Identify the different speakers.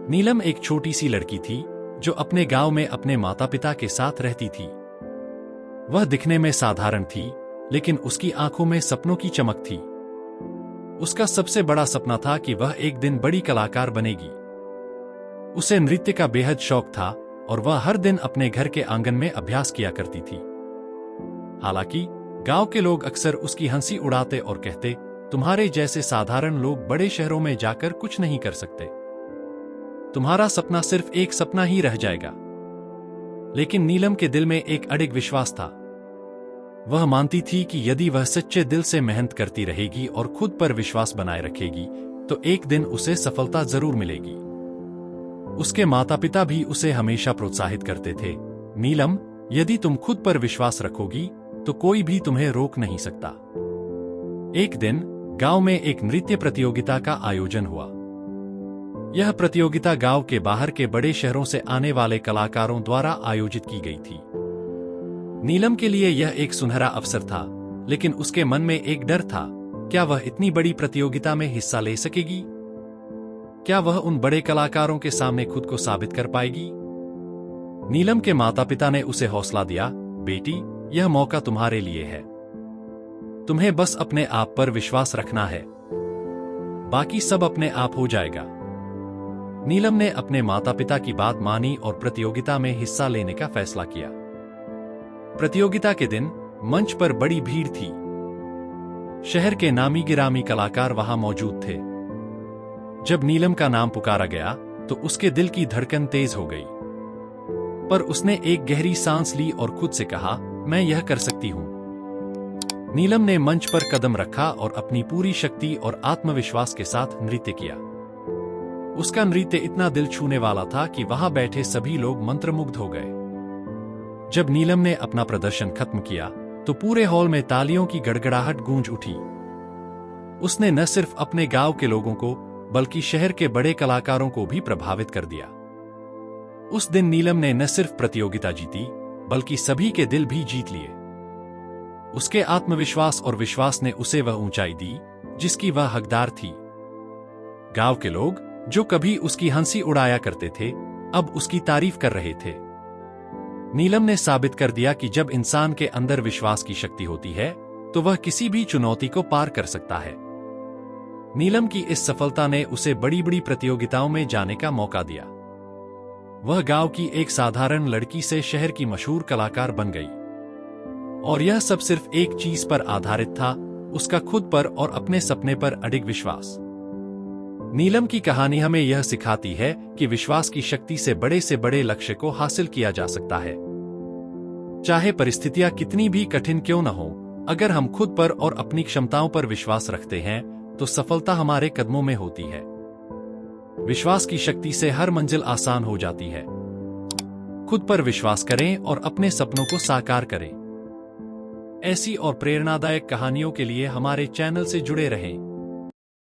Speaker 1: नीलम एक छोटी सी लड़की थी जो अपने गांव में अपने माता पिता के साथ रहती थी। वह दिखने में साधारण थी, लेकिन उसकी आंखों में सपनों की चमक थी। उसका सबसे बड़ा सपना था कि वह एक दिन बड़ी कलाकार बनेगी। उसे नृत्य का बेहद शौक था और वह हर दिन अपने घर के आंगन में अभ्यास किया करती थी। हालांकि गांव के लोग अक्सर उसकी हंसी उड़ाते और कहते, तुम्हारे जैसे साधारण लोग बड़े शहरों में जाकर कुछ नहीं कर सकते। तुम्हारा सपना सिर्फ एक सपना ही रह जाएगा। लेकिन नीलम के दिल में एक अडिग विश्वास था। वह मानती थी कि यदि वह सच्चे दिल से मेहनत करती रहेगी और खुद पर विश्वास बनाए रखेगी, तो एक दिन उसे सफलता जरूर मिलेगी। उसके माता पिता भी उसे हमेशा प्रोत्साहित करते थे, नीलम, यदि तुम खुद पर विश्वास रखोगी तो कोई भी तुम्हें रोक नहीं सकता। एक दिन गांव में एक नृत्य प्रतियोगिता का आयोजन हुआ। यह प्रतियोगिता गांव के बाहर के बड़े शहरों से आने वाले कलाकारों द्वारा आयोजित की गई थी। नीलम के लिए यह एक सुनहरा अवसर था, लेकिन उसके मन में एक डर था, क्या वह इतनी बड़ी प्रतियोगिता में हिस्सा ले सकेगी? क्या वह उन बड़े कलाकारों के सामने खुद को साबित कर पाएगी? नीलम के माता पिता ने उसे हौसला दिया, बेटी, यह मौका तुम्हारे लिए है। तुम्हें बस अपने आप पर विश्वास रखना है, बाकी सब अपने आप हो जाएगा। नीलम ने अपने माता पिता की बात मानी और प्रतियोगिता में हिस्सा लेने का फैसला किया। प्रतियोगिता के दिन मंच पर बड़ी भीड़ थी। शहर के नामी गिरामी कलाकार वहां मौजूद थे। जब नीलम का नाम पुकारा गया तो उसके दिल की धड़कन तेज हो गई। पर उसने एक गहरी सांस ली और खुद से कहा, मैं यह कर सकती हूं। नीलम ने मंच पर कदम रखा और अपनी पूरी शक्ति और आत्मविश्वास के साथ नृत्य किया। उसका नृत्य इतना दिल छूने वाला था कि वहां बैठे सभी लोग मंत्रमुग्ध हो गए। जब नीलम ने अपना प्रदर्शन खत्म किया तो पूरे हॉल में तालियों की गड़गड़ाहट गूंज उठी। उसने न सिर्फ अपने गांव के लोगों को बल्कि शहर के बड़े कलाकारों को भी प्रभावित कर दिया। उस दिन नीलम ने न सिर्फ प्रतियोगिता जीती, बल्कि सभी के दिल भी जीत लिए। उसके आत्मविश्वास और विश्वास ने उसे वह ऊंचाई दी जिसकी वह हकदार थी। गांव के लोग, जो कभी उसकी हंसी उड़ाया करते थे, अब उसकी तारीफ कर रहे थे। नीलम ने साबित कर दिया कि जब इंसान के अंदर विश्वास की शक्ति होती है तो वह किसी भी चुनौती को पार कर सकता है। नीलम की इस सफलता ने उसे बड़ी बड़ी प्रतियोगिताओं में जाने का मौका दिया। वह गांव की एक साधारण लड़की से शहर की मशहूर कलाकार बन गई। और यह सब सिर्फ एक चीज पर आधारित था, उसका खुद पर और अपने सपने पर अडिग विश्वास। नीलम की कहानी हमें यह सिखाती है कि विश्वास की शक्ति से बड़े लक्ष्य को हासिल किया जा सकता है। चाहे परिस्थितियां कितनी भी कठिन क्यों न हो, अगर हम खुद पर और अपनी क्षमताओं पर विश्वास रखते हैं तो सफलता हमारे कदमों में होती है। विश्वास की शक्ति से हर मंजिल आसान हो जाती है। खुद पर विश्वास करें और अपने सपनों को साकार करें। ऐसी और प्रेरणादायक कहानियों के लिए हमारे चैनल से जुड़े रहें।